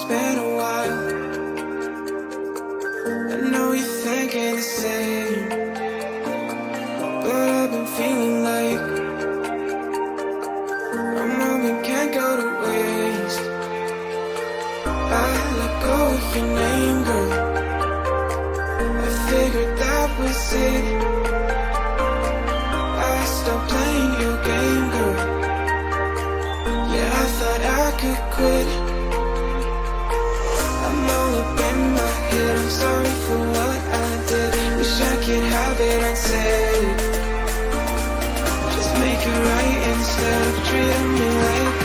been a while. I know you're thinking the same, but I've been feeling like a moment can't go to waste. I let go of your name, girl. I figured that was it. I stopped playing your game, girl. Yeah, I thought I could quit. I'm all up in my head, I'm sorry for what I did. Wish I could have it unsaid. Just make it right instead of treating me like